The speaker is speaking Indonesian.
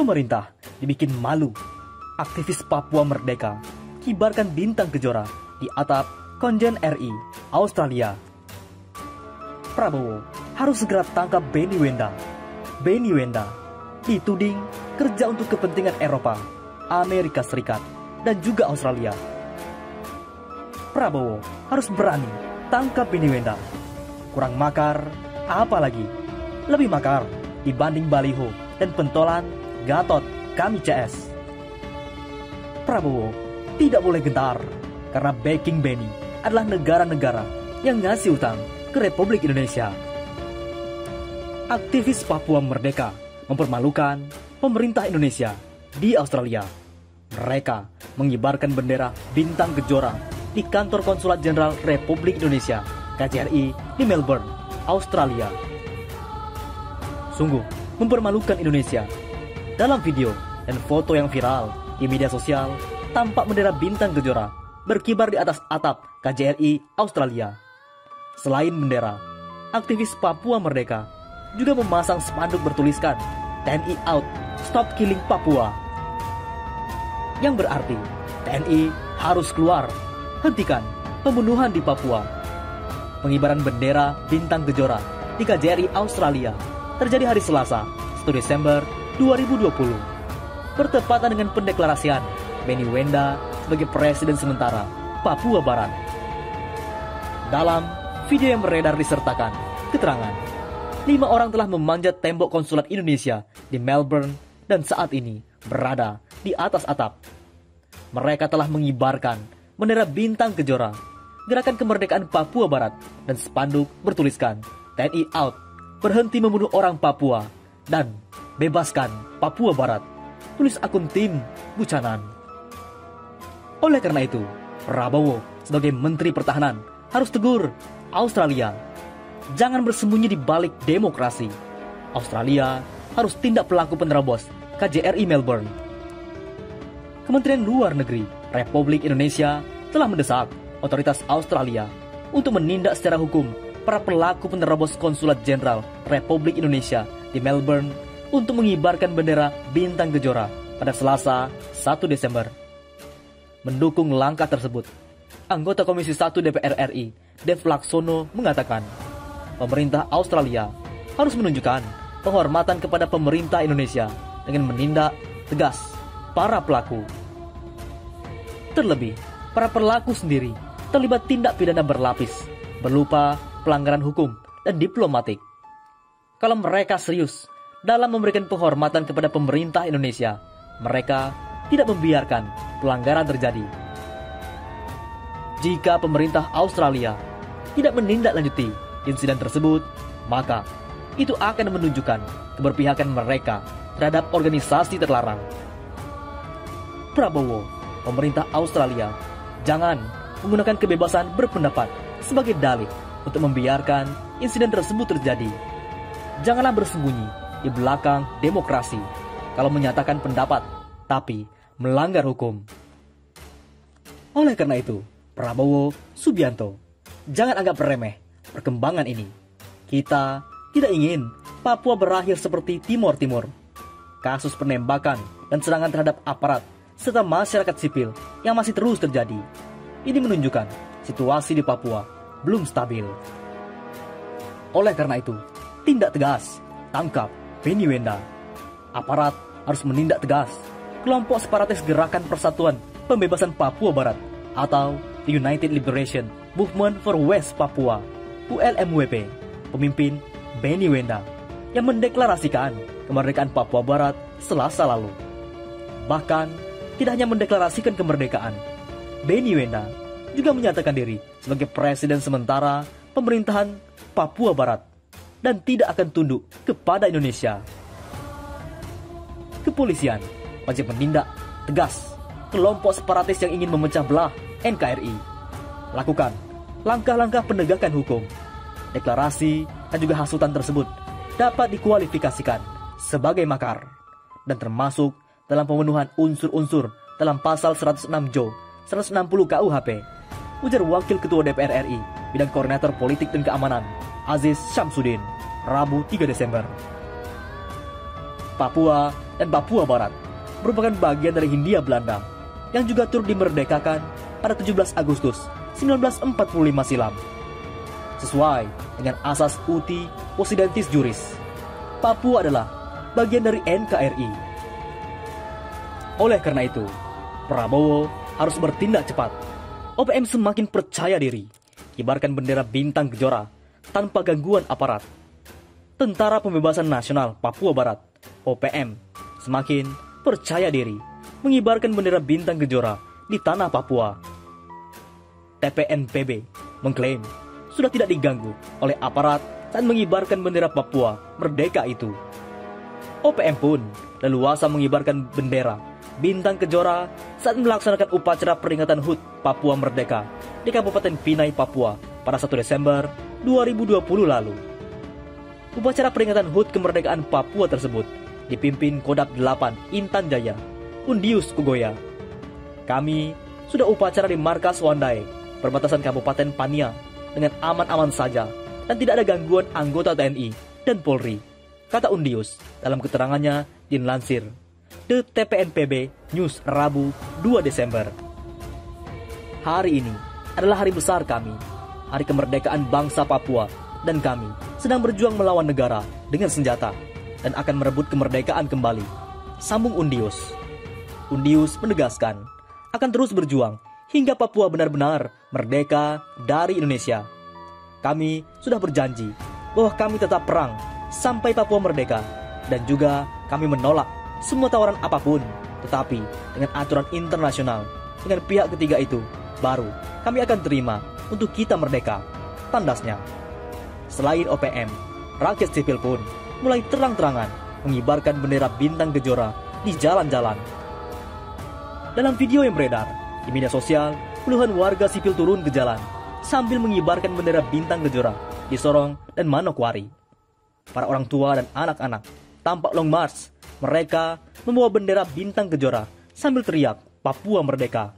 Pemerintah dibikin malu. Aktivis Papua Merdeka kibarkan bintang kejora di atap Konjen RI Australia. Prabowo harus segera tangkap Benny Wenda. Benny Wenda dituding kerja untuk kepentingan Eropa, Amerika Serikat, dan juga Australia. Prabowo harus berani tangkap Benny Wenda. Kurang makar, apalagi lebih makar dibanding baliho dan pentolan Gatot Kami CS. Prabowo tidak boleh gentar karena backing Benny adalah negara-negara yang ngasih utang ke Republik Indonesia. Aktivis Papua Merdeka mempermalukan pemerintah Indonesia di Australia. Mereka mengibarkan bendera bintang kejora di kantor Konsulat Jenderal Republik Indonesia KJRI di Melbourne, Australia. Sungguh mempermalukan Indonesia. Dalam video dan foto yang viral di media sosial, tampak bendera bintang kejora berkibar di atas atap KJRI Australia. Selain bendera, aktivis Papua Merdeka juga memasang spanduk bertuliskan TNI Out, Stop Killing Papua. Yang berarti TNI harus keluar, hentikan pembunuhan di Papua. Pengibaran bendera bintang kejora di KJRI Australia terjadi hari Selasa, 1 Desember 2020, bertepatan dengan pendeklarasian Benny Wenda sebagai Presiden sementara Papua Barat. Dalam video yang beredar disertakan keterangan, 5 orang telah memanjat tembok konsulat Indonesia di Melbourne dan saat ini berada di atas atap. Mereka telah mengibarkan bendera bintang kejora, gerakan kemerdekaan Papua Barat, dan spanduk bertuliskan TNI Out, berhenti membunuh orang Papua, dan bebaskan Papua Barat, tulis akun tim Bucanan. Oleh karena itu, Prabowo sebagai Menteri Pertahanan harus tegur Australia. Jangan bersembunyi di balik demokrasi. Australia harus tindak pelaku penerobos KJRI Melbourne. Kementerian Luar Negeri Republik Indonesia telah mendesak otoritas Australia untuk menindak secara hukum para pelaku penerobos Konsulat Jenderal Republik Indonesia di Melbourne untuk mengibarkan bendera bintang kejora pada Selasa 1 Desember. Mendukung langkah tersebut, anggota Komisi 1 DPR RI, Dev Laksono, mengatakan pemerintah Australia harus menunjukkan penghormatan kepada pemerintah Indonesia dengan menindak tegas para pelaku. Terlebih, para pelaku sendiri terlibat tindak pidana berlapis, berupa pelanggaran hukum dan diplomatik. Kalau mereka serius dalam memberikan penghormatan kepada pemerintah Indonesia, mereka tidak membiarkan pelanggaran terjadi. Jika pemerintah Australia tidak menindaklanjuti insiden tersebut, maka itu akan menunjukkan keberpihakan mereka terhadap organisasi terlarang. Prabowo, pemerintah Australia, jangan menggunakan kebebasan berpendapat sebagai dalih untuk membiarkan insiden tersebut terjadi. Janganlah bersembunyi di belakang demokrasi kalau menyatakan pendapat, tapi melanggar hukum. Oleh karena itu, Prabowo Subianto, jangan anggap remeh perkembangan ini. Kita tidak ingin Papua berakhir seperti Timor Timur. Kasus penembakan dan serangan terhadap aparat serta masyarakat sipil yang masih terus terjadi. Ini menunjukkan situasi di Papua belum stabil. Oleh karena itu, tindak tegas, tangkap Benny Wenda. Aparat harus menindak tegas kelompok separatis Gerakan Persatuan Pembebasan Papua Barat atau The United Liberation Movement for West Papua, ULMWP, pemimpin Benny Wenda, yang mendeklarasikan kemerdekaan Papua Barat Selasa lalu. Bahkan, tidak hanya mendeklarasikan kemerdekaan, Benny Wenda juga menyatakan diri sebagai presiden sementara pemerintahan Papua Barat dan tidak akan tunduk kepada Indonesia. Kepolisian wajib menindak tegas kelompok separatis yang ingin memecah belah NKRI. Lakukan langkah-langkah penegakan hukum. Deklarasi dan juga hasutan tersebut dapat dikualifikasikan sebagai makar dan termasuk dalam pemenuhan unsur-unsur dalam pasal 106 Jo 160 KUHP, ujar Wakil Ketua DPR RI Bidang Koordinator Politik dan Keamanan Aziz Syamsuddin, Rabu 3 Desember. Papua dan Papua Barat merupakan bagian dari Hindia Belanda yang juga turut dimerdekakan pada 17 Agustus 1945 silam. Sesuai dengan asas uti possidentis juris, Papua adalah bagian dari NKRI. Oleh karena itu, Prabowo harus bertindak cepat. OPM semakin percaya diri, kibarkan bendera bintang Kejora tanpa gangguan aparat. Tentara Pembebasan Nasional Papua Barat, OPM, semakin percaya diri mengibarkan bendera bintang Kejora di tanah Papua. TPNPB mengklaim sudah tidak diganggu oleh aparat saat mengibarkan bendera Papua merdeka itu. OPM pun leluasa mengibarkan bendera bintang Kejora saat melaksanakan upacara peringatan HUT Papua Merdeka di Kabupaten Pinai, Papua pada 1 Desember 2020 lalu. Upacara peringatan HUT kemerdekaan Papua tersebut dipimpin Kodap 8 Intan Jaya, Undius Kugoya. Kami sudah upacara di Markas Wandai, perbatasan Kabupaten Pania, dengan aman-aman saja dan tidak ada gangguan anggota TNI dan Polri, kata Undius dalam keterangannya dilansir The TPNPB News Rabu 2 Desember. Hari ini adalah hari besar kami, hari kemerdekaan bangsa Papua, dan kami sedang berjuang melawan negara dengan senjata dan akan merebut kemerdekaan kembali, sambung Undius. Undius menegaskan akan terus berjuang hingga Papua benar-benar merdeka dari Indonesia. Kami sudah berjanji bahwa kami tetap perang sampai Papua merdeka, dan juga kami menolak semua tawaran apapun, tetapi dengan aturan internasional. Dengan pihak ketiga itu, baru kami akan terima untuk kita merdeka, tandasnya. Selain OPM, rakyat sipil pun mulai terang-terangan mengibarkan bendera bintang Kejora di jalan-jalan. Dalam video yang beredar di media sosial, puluhan warga sipil turun ke jalan sambil mengibarkan bendera bintang Kejora di Sorong dan Manokwari. Para orang tua dan anak-anak tampak long march. Mereka membawa bendera bintang Kejora sambil teriak Papua Merdeka.